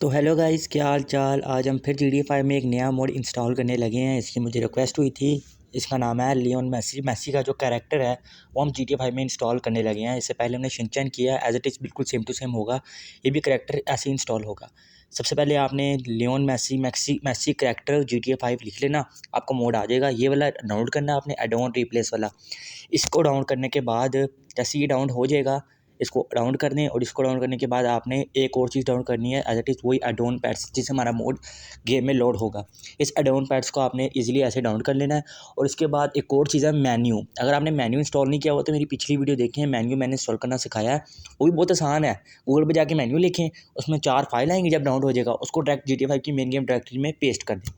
तो hello guys, क्या हाल चाल। आज हम फिर GTA 5 में एक नया मोड इंस्टॉल करने लगे हैं। इसकी मुझे रिक्वेस्ट हुई थी। इसका नाम है लियोन मेसी। मेसी का जो कैरेक्टर है वो हम GTA 5 में इंस्टॉल करने लगे हैं। इससे पहले हमने शिनचैन किया, एज इट इज़ बिल्कुल सेम टू सेम होगा। ये भी कैरेक्टर ऐसे ही इंस्टॉल होगा। सबसे पहले आपने Leon Messi Maxi Messi character GTA 5 लिख लेना, आपको मोड आ जाएगा। ये वाला डाउनलोड करना है आपने, एडोन रिप्लेस वाला। इसको डाउनलोड करने के बाद जैसे ये डाउनलोड हो जाएगा, इसको डाउनलोड कर दें। और इसको डाउनलोड करने के बाद आपने एक और चीज़ डाउनलोड करनी है, एज इट इज़ वही एडोन पैड्स, जिससे हमारा मोड गेम में लोड होगा। इस एडोन पैड्स को आपने इजीली ऐसे डाउनलोड कर लेना है। और इसके बाद एक और चीज़ है मेन्यू। अगर आपने मेन्यू इंस्टॉल नहीं किया हुआ तो मेरी पिछली वीडियो देखें, मेन्यू मैंने इंस्टॉल करना सिखाया है। वो भी बहुत आसान है। गूगल पर जाके मेन्यू लिखें, उसमें 4 फाइल आएंगी। जब डाउनलोड हो जाएगा उसको डायरेक्ट GTA 5 की मेन गेम डायरेक्टरी में पेस्ट कर दें।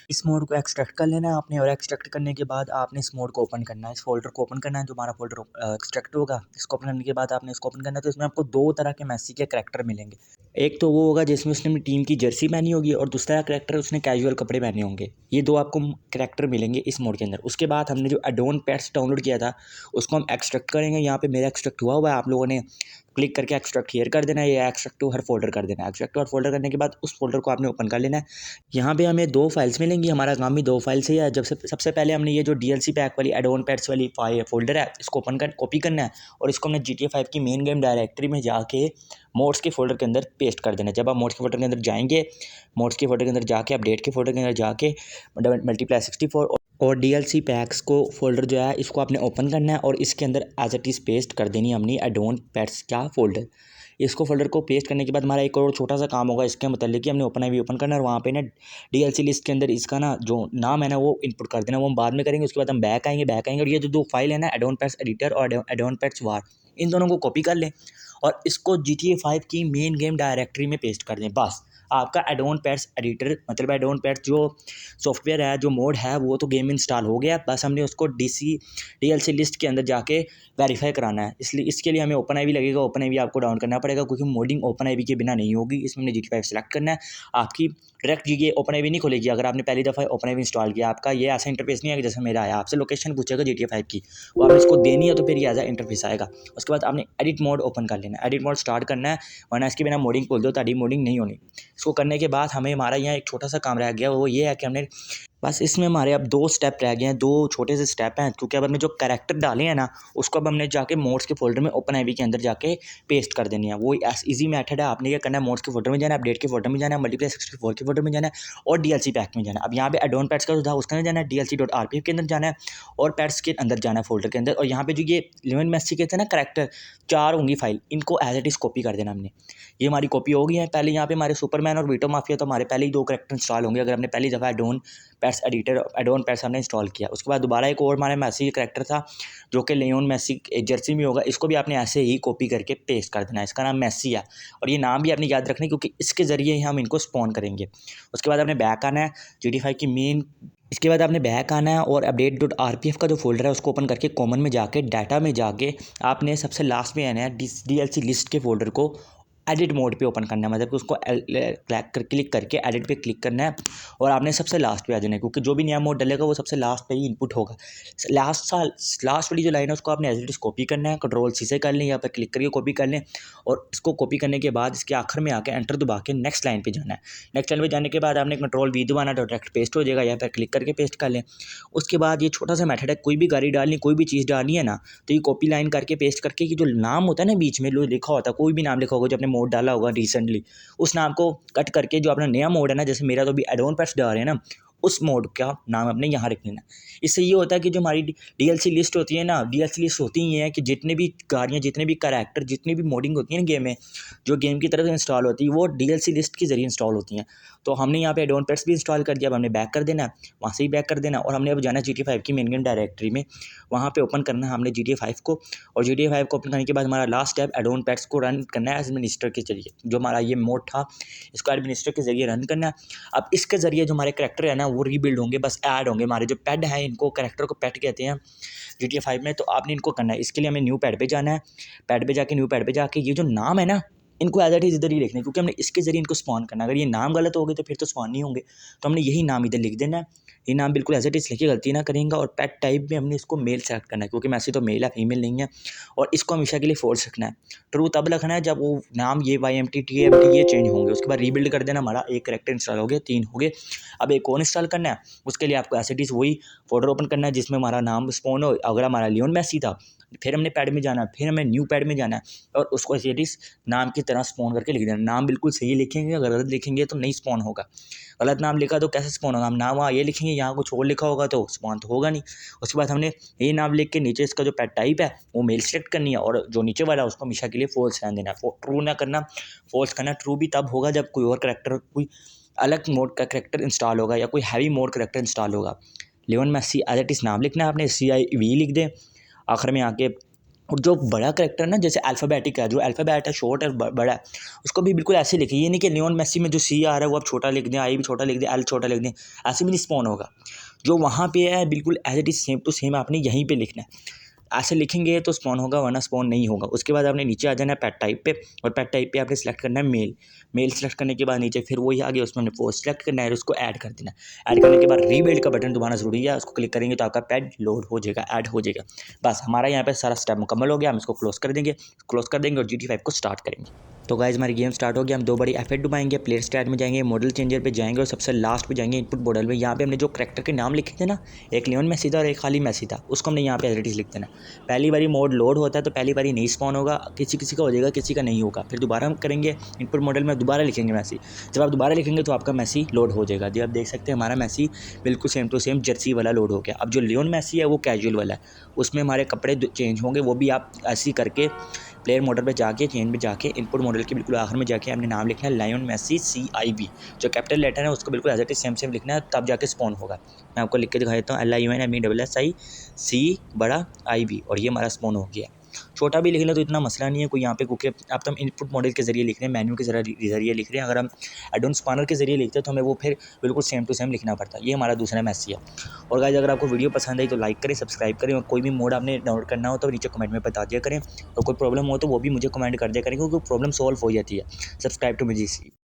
इस मोड को एक्सट्रैक्ट कर लेना है आपने। और एक्सट्रैक्ट करने के बाद आपने इस मोड को ओपन करना है, इस फोल्डर को ओपन करना है जो हमारा फोल्डर एक्सट्रैक्ट होगा। इसको ओपन करने के बाद आपने इसको ओपन करना है। तो इसमें आपको 2 तरह के मेसी के करैक्टर मिलेंगे। एक तो वो होगा जिसमें उसने अपनी टीम की जर्सी पहनी होगी, और दूसरा करैक्टर उसने कैजुअल कपड़े पहने होंगे। ये 2 आपको करैक्टर मिलेंगे इस मोड के अंदर। उसके बाद हमने जो एडोन पैड्स डाउनलोड किया था उसको हम एक्सट्रैक्ट करेंगे। यहाँ पे मेरा एक्सट्रैक्ट हुआ है, आप लोगों ने क्लिक करके एक्सट्रैक्ट हियर कर देना है, या एक्सट्रैक्ट टू हर फोल्डर कर देना है। एक्सट्रैक्ट टू हर फोल्डर करने के बाद उस फोल्डर को आपने ओपन कर लेना है। यहाँ पे हमें 2 फाइल्स मिलेंगी। हमारा काम भी 2 फाइल से ही है। जब से सबसे पहले हमने ये जो DLC पैक वाली एडोन पैड्स वाली फोल्डर है, इसको ओपन कर कॉपी करना है। और इसको हमने GTA 5 की मेन गेम डायरेक्टरी में जाके मोड्स के फोल्डर के अंदर पेस्ट कर देना है। जब आप मोड्स के फोल्डर के अंदर जाएंगे, मोड्स के फोल्डर के अंदर जाके अपडेट के फोल्डर के अंदर जाके मल्टीप्लाई 64 और DLC पैक्स को फोल्डर जो है इसको आपने ओपन करना है। और इसके अंदर एज इट इज़ पेस्ट कर देनी है हमने एडोन पैड्स का फोल्डर। इसको फोल्डर को पेस्ट करने के बाद हमारा एक और छोटा सा काम होगा इसके मतलब कि हमने ओपन आई ओपन करना है। और वहाँ पे ना DLC लिस्ट के अंदर इसका ना जो नाम है ना वो इनपुट कर देना। वो हम बाद में करेंगे। उसके बाद हम बैक आएंगे और ये जो 2 फाइल है ना, एडोन पैड्स एडिटर और एडोन पैड्स वार, इन दोनों को कॉपी कर लें और इसको GTA 5 की मेन गेम डायरेक्टरी में पेस्ट कर दें। बस आपका एडोन पैड्स एडिटर मतलब एडोन पैड्स जो सॉफ्टवेयर है, जो मोड है, वो तो गेम में इंस्टॉल हो गया। बस हमने उसको DLC लिस्ट के अंदर जाके वेरीफाई कराना है। इसलिए इसके लिए हमें ओपन आई लगेगा। ओपन आई आपको डाउन करना पड़ेगा, क्योंकि मोडिंग ओपन आई के बिना नहीं होगी। इसमें हमने GTA 5 सेलेक्ट करना है। आपकी डायरेक्ट ये ओपन आई नहीं खोलेगी अगर आपने पहली दफ़ा ओपन आई इंस्टॉल किया। आपका ये ऐसा इंटरफेस नहीं है कि जैसे मेरा आया, आपसे लोकेशन पूछेगा GTA 5 की, वो आपने इसको देनी है तो फिर ये ऐसा इंटरफेस आएगा। उसके बाद आपने एडिट मोड ओपन कर लेना है, एडिट मोड स्टार्ट करना है, वरना इसके बिना मोडिंग खोल दो ताकि मोडिंग नहीं होनी। इसको करने के बाद हमें हमारा यहाँ एक छोटा सा काम रह गया, वो ये है कि हमने बस इसमें हमारे अब 2 स्टेप रह गए हैं, 2 छोटे से स्टेप हैं। क्योंकि अब हमने जो कैरेक्टर डाले हैं ना, उसको अब हमने जाके मोड्स के फोल्डर में ओपन आई के अंदर जाके पेस्ट कर देनी है। वो ईजी मेथड है। आपने क्या करना है, मोड्स के फोल्डर में जाना है, अपडेट के फोल्डर में जाना है, मल्टीप्लाई 64 के फोल्डर में जाना है और DLC पैक में जाना है। अब यहाँ पे एडोन पैड्स का जो था उसके अंदर जाना है, DLC.rpf के अंदर जाना है और पैड्स के अंदर जाना है फोल्डर के अंदर। और यहाँ पे जो ये लियोन मेसी के थे ना कैरेक्टर, 4 होंगी फाइल, इनको एज इट इज़ कॉपी कर देना हमने। ये हमारी कॉपी हो गई है। पहले यहाँ पे हमारे सुपरमैन और वीटो माफिया, तो हमारे पहले ही 2 कैरेक्टर इंस्टॉल होंगे अगर हमने पहली दफ़ा एडोन पैड्स एडिटर एडोन पैड्स हमने इंस्टॉल किया। उसके बाद दोबारा एक और हमारे मेसी कैरेक्टर था जो कि लियोन मेसी जर्सी में होगा। इसको भी आपने ऐसे ही कॉपी करके पेस्ट कर देना है। इसका नाम मेसी है और ये नाम भी आपने याद रखना है, क्योंकि इसके ज़रिए ही हम इनको स्पॉन करेंगे। उसके बाद आपने बैक आना है GTA 5 की मेन। इसके बाद आपने बैक आना है और update.rpf का जो फोल्डर है उसको ओपन करके कॉमन में जाके डाटा में जाके आपने सबसे लास्ट में आना है DLC लिस्ट के फोल्डर को एडिट मोड पे ओपन करना है। मतलब कि उसको क्लिक करके एडिट पे क्लिक करना है और आपने सबसे लास्ट पे आ जाना है, क्योंकि जो भी नया मोड डलेगा वो सबसे लास्ट पे ही इनपुट होगा। लास्ट वाली जो लाइन है उसको आपने एज इट इज़ कॉपी करना है, Ctrl+C से कर लें, यहाँ पर क्लिक करके कॉपी कर लें। और इसको कॉपी करने के बाद इसके आखिर में आके एंटर दबा के नेक्स्ट लाइन पे जाना है। नेक्स्ट लाइन पे जाने के बाद आपने Ctrl+V दबाना, तो डायरेक्ट पेस्ट हो जाएगा। यहाँ पर क्लिक करके पेस्ट कर लें। उसके बाद ये छोटा सा मेथड है, कोई भी गाड़ी डालनी, कोई भी चीज़ डालनी है ना, तो ये कॉपी लाइन करके पेस्ट करके ये जो नाम होता है ना बीच में लिखा होता है, कोई भी नाम लिखा होगा जो आपने मोड डाला होगा रिसेंटली, उस नाम को कट करके जो अपना नया मोड है ना, जैसे मेरा तो अभी एडोन पैड्स डाल रहे हैं ना, उस मोड का नाम अपने यहाँ रख लेना। इससे ये होता है कि जो हमारी DLC लिस्ट होती है ना, DLC लिस्ट होती ही है कि जितने भी गाड़ियाँ, जितने भी करैक्टर, जितनी भी मोडिंग होती है ना गेम में, जो गेम की तरफ से इंस्टॉल होती है, वो DLC लिस्ट के जरिए इंस्टॉल होती हैं। तो हमने यहाँ पे एडोन पैड्स भी इंस्टॉल कर दिया। अब हमने बैक कर देना, वहाँ से ही बैक कर देना और हमने अब जाना GTA 5 की मेन गेम डायरेक्टरी में। वहाँ पे ओपन करना है हमने GTA 5 को। और GTA 5 को ओपन करने के बाद हमारा लास्ट स्टेप एडोन पैड्स को रन करना है एडमिनिस्टर के जरिए। जो हमारा ये मोड था इसको एडमिनिस्टर के जरिए रन करना है। अब इसके ज़रिए जो हमारे करैक्टर है ना वो रीबिल्ड होंगे, बस ऐड होंगे। हमारे जो पैड हैं, इनको करैक्टर को पैड कहते हैं GTA 5 में। तो आपने इनको करना है। इसके लिए हमें न्यू पैड पे जाना है। पैड पे जाके न्यू पैड पे जाके ये जो नाम है ना, इनको एज इट इज़ इधर ही लिखना है, क्योंकि हमने इसके ज़रिए इनको स्पॉन करना है। अगर ये नाम गलत हो गए तो फिर तो स्पॉन नहीं होंगे, तो हमने यही नाम इधर लिख देना है। ये नाम बिल्कुल एज इट इज़ लिखिए, गलती ना करेंगे। और पेट टाइप में हमने इसको मेल सेलेक्ट करना है, क्योंकि मैसी तो मेल है, फीमेल नहीं है। और इसको हमेशा के लिए फोर्स रखना है। ट्रू तब रखना है जब वो नाम ये YMTTMT ये चेंज होंगे। उसके बाद रीबिल्ड कर देना, हमारा एक करैक्टर इंस्टॉल हो गया, 3 हो गए। अब एक और इंस्टॉल करना है, उसके लिए आपको एज इट इज़ वही फोल्डर ओपन करना है जिसमें हमारा नाम स्पॉन हो। अगर हमारा लियोन मेसी था, फिर हमने पैड में जाना है, फिर हमें न्यू पैड में जाना है और उसको एज इट इज़ नाम की तरह स्पॉन करके लिख देना। नाम बिल्कुल सही लिखेंगे, अगर गलत लिखेंगे तो नहीं स्पॉन होगा। गलत नाम लिखा तो कैसे स्पॉन होगा? हम नाम वहाँ ये लिखेंगे, यहाँ कुछ और लिखा होगा तो स्पॉन तो होगा नहीं। उसके बाद हमने ये नाम लिख के नीचे इसका जो पेट टाइप है वो मेल सेलेक्ट करनी है, और जो नीचे वाला है उसको हमेशा के लिए फॉल्स रहने देना है। ट्रू ना करना, फॉल्स करना। ट्रू भी तब होगा जब कोई और करैक्टर, कोई अलग मोड का करैक्टर इंस्टॉल होगा या कोई हैवी मोड करैक्टर इंस्टॉल होगा। Leon Messi as it is नाम लिखना है आपने, CIV लिख दें आखिर में आके। और जो बड़ा करैक्टर ना, जैसे अल्फ़ाबेटिक है, जो अल्फ़ाबेट है शॉर्ट है बड़ा है, उसको भी बिल्कुल ऐसे लिखिए। ये नहीं कि लियोन मेसी में जो C आ रहा है वो आप छोटा लिख दें, I भी छोटा लिख दें, L छोटा लिख दें, ऐसे भी नहीं स्पॉन होगा। जो वहाँ पे है बिल्कुल as it is same to same आपने यहीं पे लिखना है। ऐसे लिखेंगे तो स्पॉन होगा, वरना स्पॉन नहीं होगा। उसके बाद आपने नीचे आ जाना है पेट टाइप पे, और पेट टाइप पे आपने सेलेक्ट करना है मेल। मेल सेलेक्ट करने के बाद नीचे फिर वही आ गया, उसमें हमने फोर्स सेलेक्ट करना है और उसको ऐड कर देना है। ऐड करने के बाद रीबिल्ड का बटन दबाना ज़रूरी है, उसको क्लिक करेंगे तो आपका पैड लोड हो जाएगा, ऐड हो जाएगा। बस हमारा यहाँ पे सारा स्टेप मुकम्मल हो गया। हम इसको क्लोज कर देंगे और GT5 को स्टार्ट करेंगे। तो गाइस हमारी गेम स्टार्ट हो गया। हम 2 बड़ी F8 दबाएंगे, प्लेयर स्टैट में जाएंगे, मॉडल चेंजर पे जाएंगे और सबसे लास्ट पे जाएंगे इनपुट मॉडल में। यहाँ पे हमने जो करैक्टर के नाम लिखे थे ना, एक लियोन मेसी था और एक खाली मेसी था, उसको हमने यहाँ पे एज इट इज़ लिख देना। पहली बारी मोड लोड होता है तो पहली बारी नहीं स्पॉन होगा, किसी किसी का हो जाएगा, किसी का नहीं होगा। फिर दोबारा हम करेंगे इनपुट मॉडल में, दोबारा लिखेंगे मेसी। जब आप दोबारा लिखेंगे तो आपका मेसी लोड हो जाएगा। जी आप देख सकते हैं हमारा मेसी बिल्कुल सेम टू सेम जर्सी वाला लोड हो गया। अब जो लियोन मेसी है वो कैजुअल वाला है, उसमें हमारे कपड़े चेंज होंगे। वो भी आप ऐसे ही करके प्लेयर मोडल पे जाके, चेंज में जाके, इनपुट मॉडल के बिल्कुल आखिर में जाके हमने नाम लिखना है लियोन मेसी CIV। जो कैपिटल लेटर है उसको बिल्कुल as it is same same लिखना है, तब जाके स्पॉन होगा। मैं आपको लिख के दिखा देता हूँ, LIONMESSIC और ये हमारा स्पॉन हो गया। छोटा भी लिख लें तो इतना मसला नहीं है कोई यहाँ पे, क्योंकि अब तो हम इनपुट मॉडल के ज़रिए लिख रहे हैं, मेन्यू के ज़रिए लिख रहे हैं। अगर हम एडोन स्पॉनर के ज़रिए लिखते हैं तो हमें वो फिर बिल्कुल सेम टू सेम लिखना पड़ता है। ये हमारा दूसरा मेसी है। और गाइस अगर आपको वीडियो पसंद आई तो लाइक करें, सब्सक्राइब करें, और कोई भी मोड आपने डाउनलोड करना हो तो नीचे कमेंट में बता दिया करें। और कोई प्रॉब्लम हो तो वो भी मुझे कमेंट कर दिया करें, क्योंकि प्रॉब्लम सॉल्व हो जाती है। Subscribe to MGC।